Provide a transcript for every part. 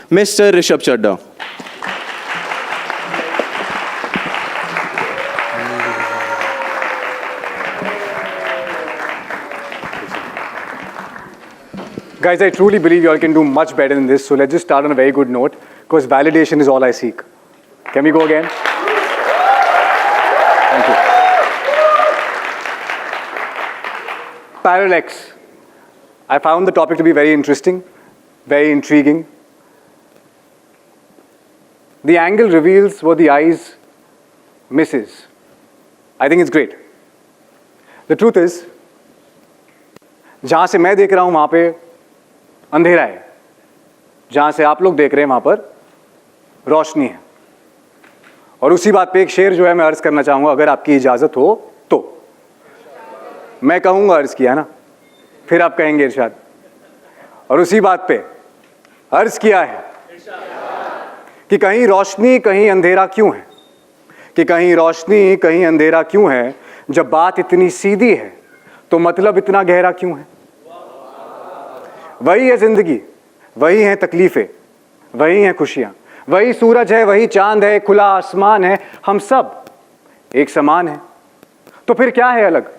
Mr. Rishabh Chadda. Guys, I truly believe you all can do much better than this, so let's just start on a very good note, because validation is all I seek. Can we go again? Thank you. Parallax. I found the topic to be very interesting, very intriguing. The angle reveals what the eyes misses. I think it's great. The truth is, जहाँ से मैं देख रहा हूँ वहाँ पे अंधेरा है, जहाँ से आप लोग देख रहे हैं वहाँ पर रोशनी है। और उसी बात पे एक शेर जो है मैं अर्ज करना चाहूँगा, अगर आपकी इजाज़त हो तो। मैं कहूँगा अर्ज किया ना, फिर आप कहेंगे इरशाद। और उसी बात पे अर्ज किया है कि कहीं रोशनी कहीं अंधेरा क्यों है, कि कहीं रोशनी कहीं अंधेरा क्यों है। जब बात इतनी सीधी है तो मतलब इतना गहरा क्यों है। वही है जिंदगी, वही हैं तकलीफें, वही हैं खुशियाँ, वही सूरज है, वही चांद है, खुला आसमान है, हम सब एक समान हैं। तो फिर क्या है अलग।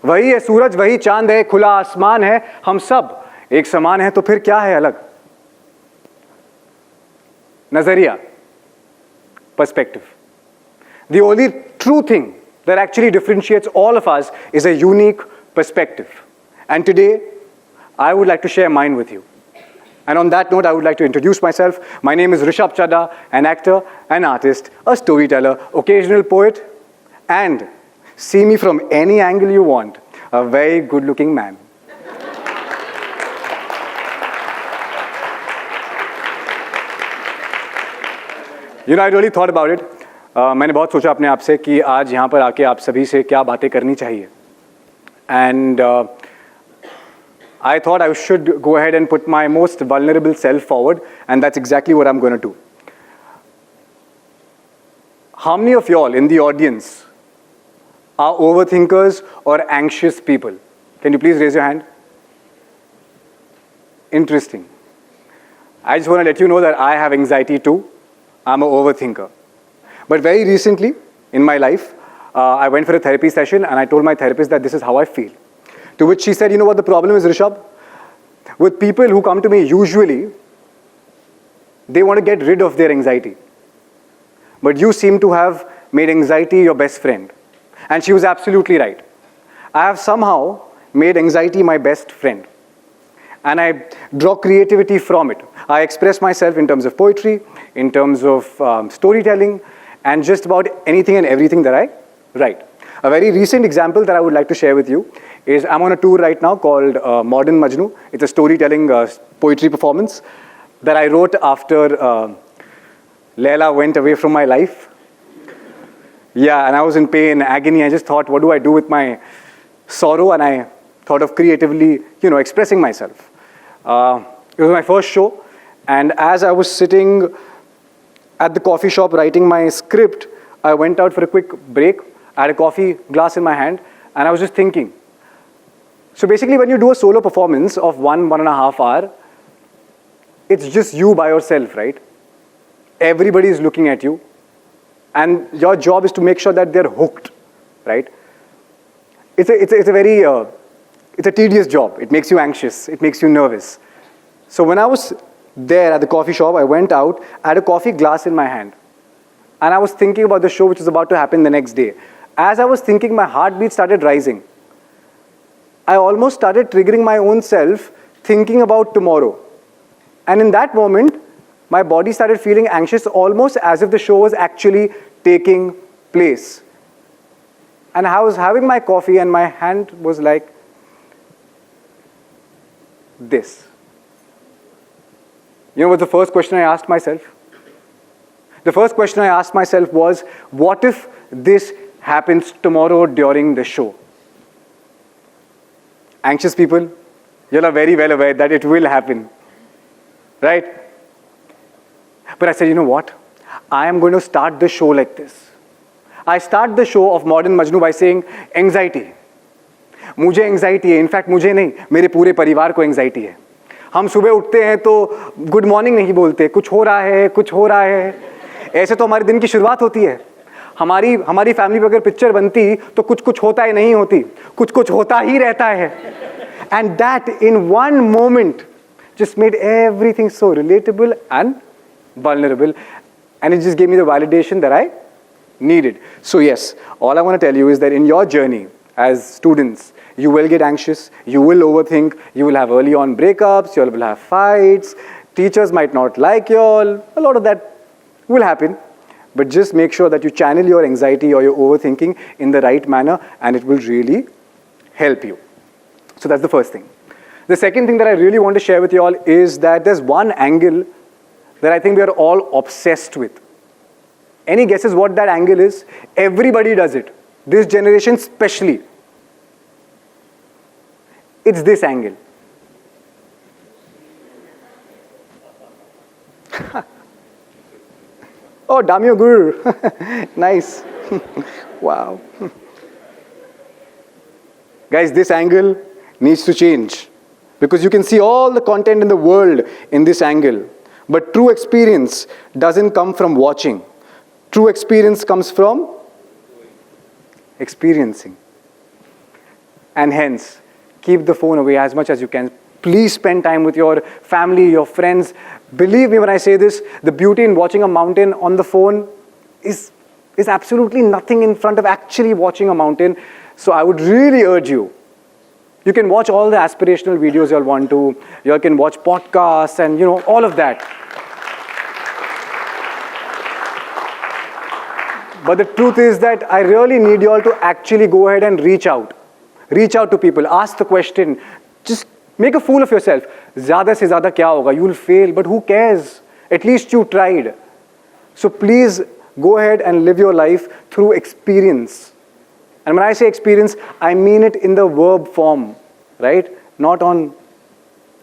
वही है सूरज, वही चांद है, खुला आसमान है, हम सब एक समान हैं। तो फिर क्या है अलग। नजरिया, perspective. The only true thing that actually differentiates all of us is a unique perspective. And today, I would like to share mine with you. And on that note, I would like to introduce myself. My name is Rishabh Chadda, an actor, an artist, a storyteller, occasional poet, and see me from any angle you want, a very good-looking man. You know, I really thought about it. मैंने बहुत सोचा अपने आप से कि आज यहाँ पर आके आप सभी से क्या बातें करनी चाहिए. And I thought I should go ahead and put my most vulnerable self forward, and that's exactly what I'm going to do. How many of y'all in the audience are overthinkers or anxious people? Can you please raise your hand? Interesting. I just want to let you know that I have anxiety too. I'm an overthinker. But very recently in my life, I went for a therapy session and I told my therapist that this is how I feel. To which she said, you know what the problem is, Rishabh? With people who come to me, usually, they want to get rid of their anxiety. But you seem to have made anxiety your best friend. And she was absolutely right. I have somehow made anxiety my best friend. And I draw creativity from it. I express myself in terms of poetry, in terms of storytelling, and just about anything and everything that I write. A very recent example that I would like to share with you is I'm on a tour right now called Modern Majnu. It's a storytelling poetry performance that I wrote after Leila went away from my life. Yeah, and I was in pain, agony. I just thought, what do I do with my sorrow? And I thought of creatively, expressing myself. It was my first show, and as I was sitting at the coffee shop writing my script, I went out for a quick break. I had a coffee glass in my hand, and I was just thinking. So basically, when you do a solo performance of 1.5 hours, it's just you by yourself, right? Everybody is looking at you, and your job is to make sure that they're hooked, right? It's a tedious job. It makes you anxious. It makes you nervous. So when I was there at the coffee shop, I went out, I had a coffee glass in my hand. And I was thinking about the show which was about to happen the next day. As I was thinking, my heartbeat started rising. I almost started triggering my own self, thinking about tomorrow. And in that moment, my body started feeling anxious, almost as if the show was actually taking place. And I was having my coffee and my hand was like this. You know what the first question I asked myself? The first question I asked myself was, what if this happens tomorrow during the show? Anxious people, you are very well aware that it will happen, right? But I said, you know what? I am going to start the show like this. I start the show of Modern Majnu by saying, anxiety. मुझे anxiety है, in fact मुझे नहीं, मेरे पूरे परिवार को anxiety है. हम सुबह उठते हैं तो गुड मॉर्निंग नहीं बोलते, कुछ हो रहा है, कुछ हो रहा है, ऐसे तो हमारे दिन की शुरुआत होती है। हमारी फैमिली पर अगर पिक्चर बनती तो कुछ कुछ होता है नहीं होती, कुछ कुछ होता ही रहता है। And that in one moment just made everything so relatable and vulnerable, and it just gave me the validation that I needed. So yes, all I want to tell you is that in your journey as students, you will get anxious, you will overthink, you will have early on breakups, you will have fights, teachers might not like you all, a lot of that will happen. But just make sure that you channel your anxiety or your overthinking in the right manner, and it will really help you. So that's the first thing. The second thing that I really want to share with you all is that there's one angle that I think we are all obsessed with. Any guesses what that angle is? Everybody does it. This generation especially. It's this angle. Oh, Damio Guru. Nice. Wow. Guys, this angle needs to change. Because you can see all the content in the world in this angle. But true experience doesn't come from watching. True experience comes from experiencing. And hence, keep the phone away as much as you can. Please spend time with your family, your friends. Believe me when I say this, the beauty in watching a mountain on the phone is absolutely nothing in front of actually watching a mountain. So I would really urge you, you can watch all the aspirational videos you'll want to. You can watch podcasts and, all of that. But the truth is that I really need you all to actually go ahead and reach out. Reach out to people. Ask the question. Just make a fool of yourself. Zyada se zyada kya hoga? You will fail, but who cares? At least you tried. So please go ahead and live your life through experience. And when I say experience, I mean it in the verb form, right? Not on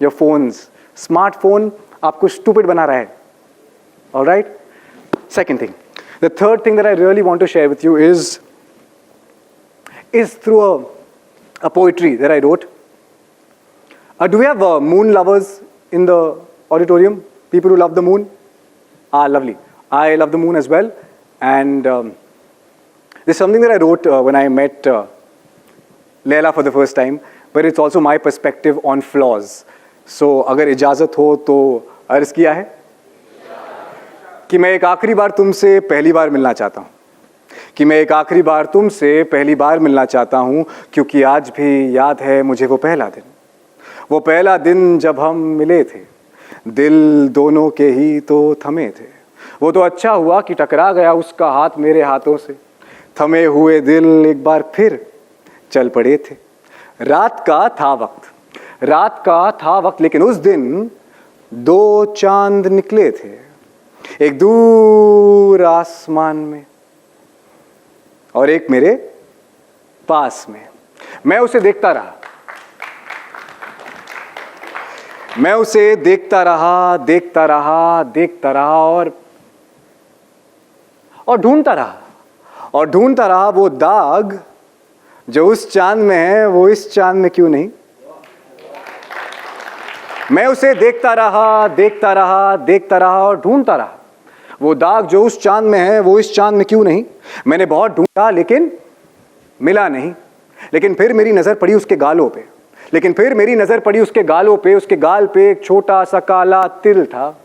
your phones. Smartphone aapko stupid bana raha hai. All right? Second thing. The third thing that I really want to share with you is through a poetry that I wrote. Do we have moon lovers in the auditorium? People who love the moon? Lovely. I love the moon as well. And there's something that I wrote when I met Leila for the first time, but it's also my perspective on flaws. So, अगर इजाज़त हो तो अर्ज़ किया है कि मैं एक आखिरी बार तुमसे पहली बार मिलना चाहता हूँ, कि मैं एक आखिरी बार तुमसे पहली बार मिलना चाहता हूँ, क्योंकि आज भी याद है मुझे वो पहला दिन जब हम मिले थे, दिल दोनों के ही तो थमे थे। वो तो अच्छा हुआ कि टकरा गया उसका हाथ मेरे हाथों से, थमे हुए दिल एक बार फिर चल पड़े थे। रात का था वक्त, लेकिन उस दिन दो चांद निकले थे, एक दूर आसमान में और एक मेरे पास में। मैं उसे देखता रहा और ढूंढता रहा वो दाग जो उस चांद में है, वो इस चांद में क्यों नहीं। मैं उसे देखता रहा और ढूंढता रहा वो दाग जो उस चांद में है, वो इस चांद में क्यों नहीं। मैंने बहुत ढूंढा लेकिन मिला नहीं। लेकिन फिर मेरी नजर पड़ी उसके गालों पे, उसके गाल पे एक छोटा सा काला तिल था।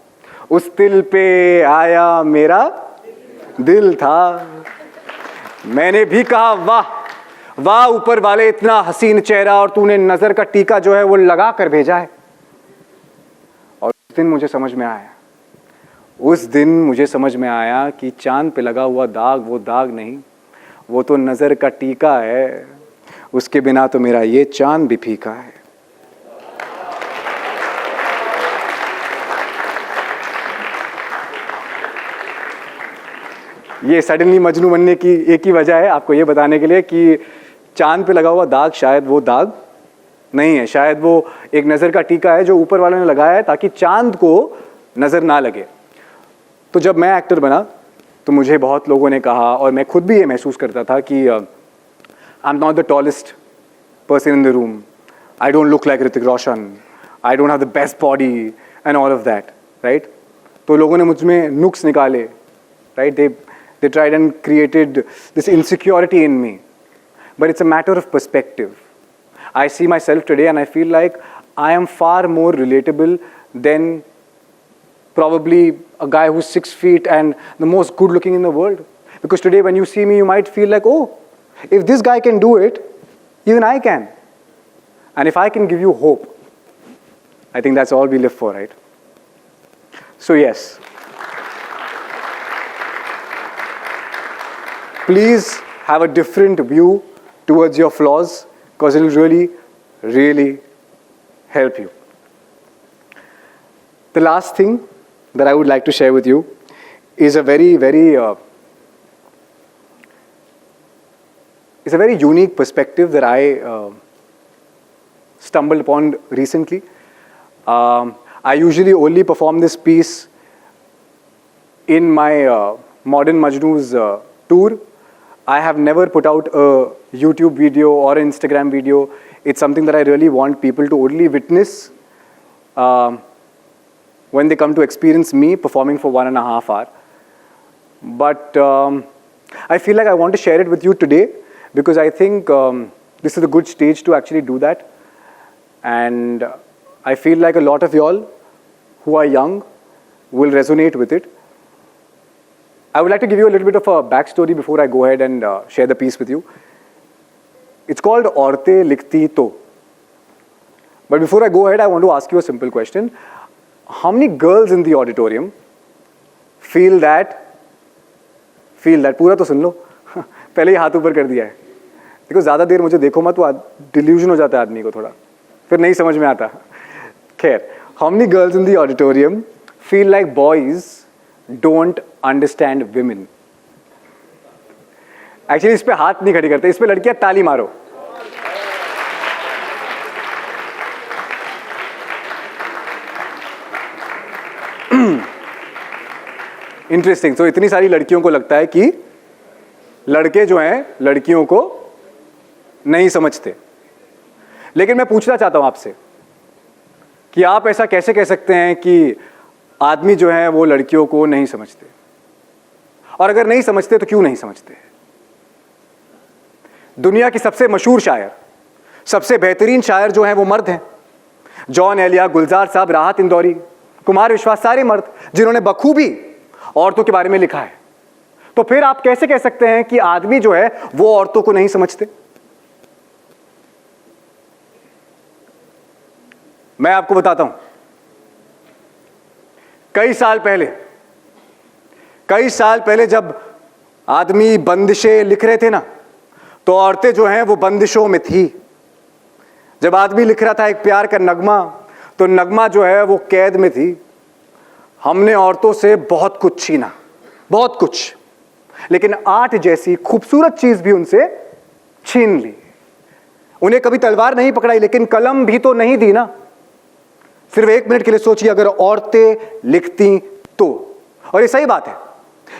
उस तिल पे आया मेरा दिल था। मैंने भी कहा वाह ऊपर वाले, इतना हसीन चेहरा, और तूने नजर का टीका जो है वो लगा कर भेजा है। और उस दिन मुझे समझ में आया कि चांद पे लगा हुआ दाग वो दाग नहीं, वो तो नजर का टीका है। उसके बिना तो मेरा ये चांद भी फीका है। ये सडनली मजनू बनने की एक ही वजह है, आपको ये बताने के लिए कि चांद पे लगा हुआ दाग शायद वो दाग नहीं है, शायद वो एक नज़र का टीका है जो ऊपर वालों ने लगाया है ताकि चांद को नज़र ना लगे। तो जब मैं एक्टर बना तो मुझे बहुत लोगों ने कहा, और मैं खुद भी ये महसूस करता था कि I am not the tallest person in the room, I don't look like Hrithik Roshan, I don't have the best body and all of that, right? तो लोगों ने मुझ में नुक्स निकाले, right? They tried and created this insecurity in me. But it's a matter of perspective. I see myself today and I feel like I am far more relatable than probably a guy who's 6 feet and the most good looking in the world. Because today when you see me, you might feel like, oh, if this guy can do it, even I can. And if I can give you hope, I think that's all we live for, right? So yes. Please have a different view towards your flaws, because it will really, really help you. The last thing that I would like to share with you is a very, very it's a very unique perspective that I stumbled upon recently. I usually only perform this piece in my Modern Majnu's tour. I have never put out a YouTube video or an Instagram video. It's something that I really want people to only witness when they come to experience me performing for 1.5 hours. But I feel like I want to share it with you today because I think this is a good stage to actually do that. And I feel like a lot of y'all who are young will resonate with it. I would like to give you a little bit of a backstory before I go ahead and share the piece with you. It's called Aurtein Likhti To. But before I go ahead, I want to ask you a simple question. How many girls in the auditorium feel that? पूरा तो सुन लो. पहले ही हाथ ऊपर कर दिया है. देखो ज़्यादा देर मुझे देखो मत, तो डिल्यूजन हो जाता है आदमी को थोड़ा. फिर नहीं समझ में आता. खैर, how many girls in the auditorium feel like boys don't understand women? Actually इस पे हाथ नहीं खड़ी करते, इस पे लड़कियां ताली मारो. इंटरेस्टिंग. तो इतनी सारी लड़कियों को लगता है कि लड़के जो हैं लड़कियों को नहीं समझते. लेकिन मैं पूछना चाहता हूं आपसे कि आप ऐसा कैसे कह सकते हैं कि आदमी जो है वो लड़कियों को नहीं समझते, और अगर नहीं समझते तो क्यों नहीं समझते? दुनिया की सबसे मशहूर शायर, सबसे बेहतरीन शायर जो हैं वो मर्द हैं. जॉन एलिया, गुलजार साहब, राहत इंदौरी, कुमार विश्वास, सारे मर्द जिन्होंने बखूबी औरतों के बारे में लिखा है. तो फिर आप कैसे कह सकते हैं कि आदमी जो है वो औरतों को नहीं समझते? मैं आपको बताता हूं. कई साल पहले जब आदमी बंदिशें लिख रहे थे ना, तो औरतें जो हैं वो बंदिशों में थी. जब आदमी लिख रहा था एक प्यार का नगमा, तो नगमा जो है वो कैद में थी. हमने औरतों से बहुत कुछ छीना, बहुत कुछ, लेकिन आर्ट जैसी खूबसूरत चीज भी उनसे छीन ली. उन्हें कभी तलवार नहीं पकड़ाई, लेकिन कलम भी तो नहीं दी ना. सिर्फ 1 मिनट के लिए सोचिए, अगर औरतें लिखती तो. और ये सही बात है,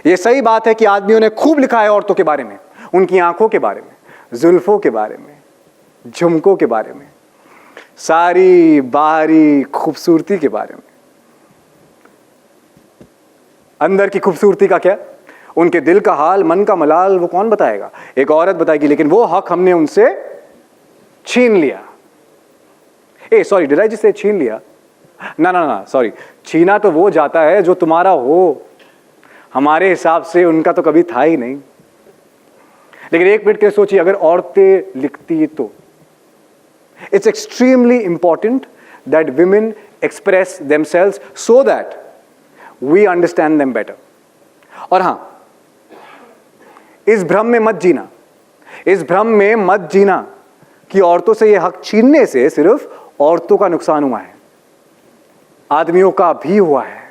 ये सही बात है कि आदमियों ने खूब लिखा है औरतों के बारे में, उनकी आंखों के बारे में, जुल्फों के बारे में, झुमकों के बारे में, सारी बाहरी खूबसूरती के बारे में. अंदर की खूबसूरती का क्या? उनके दिल का हाल, मन का मलाल वो कौन बताएगा? एक औरत बताएगी. लेकिन वो हक हमने उनसे छीन लिया. Sorry, did I just say छीन लिया? ना, सॉरी. छीना तो वो जाता है जो तुम्हारा हो. हमारे हिसाब से उनका तो कभी था ही नहीं. लेकिन 1 मिनट के लिए सोचिए, अगर औरतें लिखती तो. It's extremely important that women express themselves so that we understand them better. और हां, इस भ्रम में मत जीना कि औरतों से यह हक छीनने से सिर्फ औरतों का नुकसान हुआ है, आदमियों का भी हुआ है.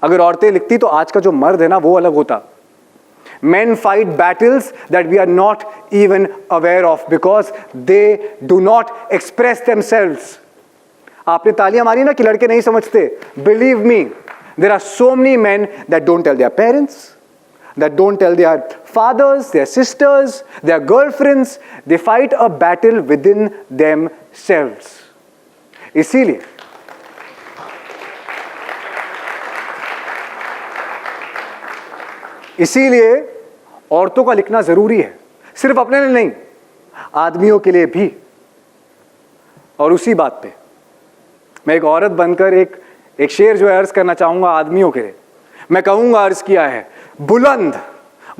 अगर औरतें लिखती तो आज का जो मर्द है ना वो अलग होता. Men fight battles that we are not even aware of because they do not express themselves. आपने तालियां मारी ना कि लड़के नहीं समझते. Believe me, there are so many men that don't tell their parents, that don't tell their fathers, their sisters, their girlfriends. They fight a battle within themselves. इसीलिए इसीलिए औरतों का लिखना जरूरी है, सिर्फ अपने लिए नहीं, आदमियों के लिए भी। और उसी बात पे मैं एक औरत बनकर एक शेर जो है अर्ज करना चाहूंगा आदमियों के लिए। मैं कहूंगा, अर्ज किया है, बुलंद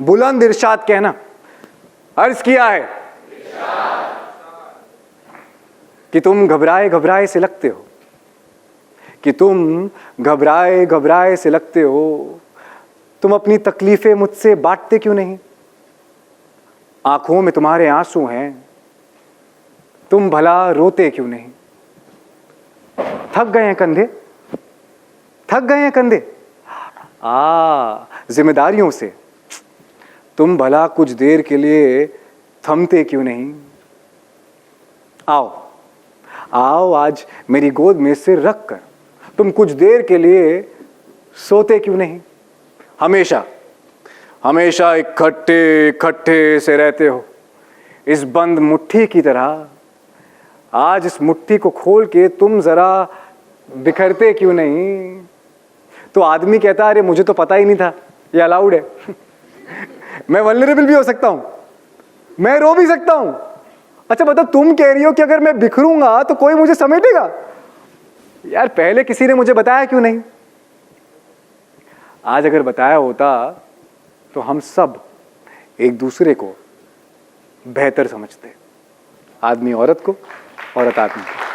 बुलंद इरशाद कहना, अर्ज किया है कि तुम घबराए घबराए से लगते हो, कि तुम घबराए घबराए से लगते हो, तुम अपनी तकलीफें मुझसे बांटते क्यों नहीं? आंखों में तुम्हारे आंसू हैं, तुम भला रोते क्यों नहीं? थक गए हैं कंधे, थक गए हैं कंधे जिम्मेदारियों से, तुम भला कुछ देर के लिए थमते क्यों नहीं? आओ आओ आज मेरी गोद में सिर रख कर तुम कुछ देर के लिए सोते क्यों नहीं? हमेशा हमेशा इकट्ठे इकट्ठे से रहते हो इस बंद मुट्ठी की तरह, आज इस मुट्ठी को खोल के तुम जरा बिखरते क्यों नहीं? तो आदमी कहता है, अरे मुझे तो पता ही नहीं था ये अलाउड है। मैं वल्नरेबल भी हो सकता हूं, मैं रो भी सकता हूं। अच्छा मतलब तुम कह रही हो कि अगर मैं बिखरूंगा तो कोई मुझे समेटेगा? यार पहले किसी ने मुझे बताया क्यों नहीं? आज अगर बताया होता तो हम सब एक दूसरे को बेहतर समझते, आदमी औरत को, औरत आदमी को।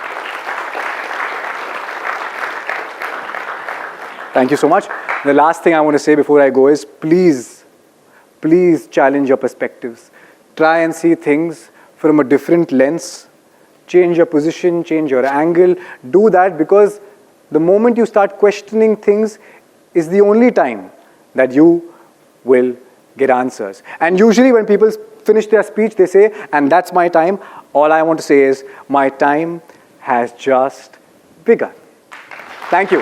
Thank you so much. The last thing I want to say before I go is please challenge your perspectives. Try and see things from a different lens. Change your position, change your angle. Do that, because the moment you start questioning things is the only time that you will get answers. And usually when people finish their speech, they say, and that's my time. All I want to say is, my time has just begun. Thank you.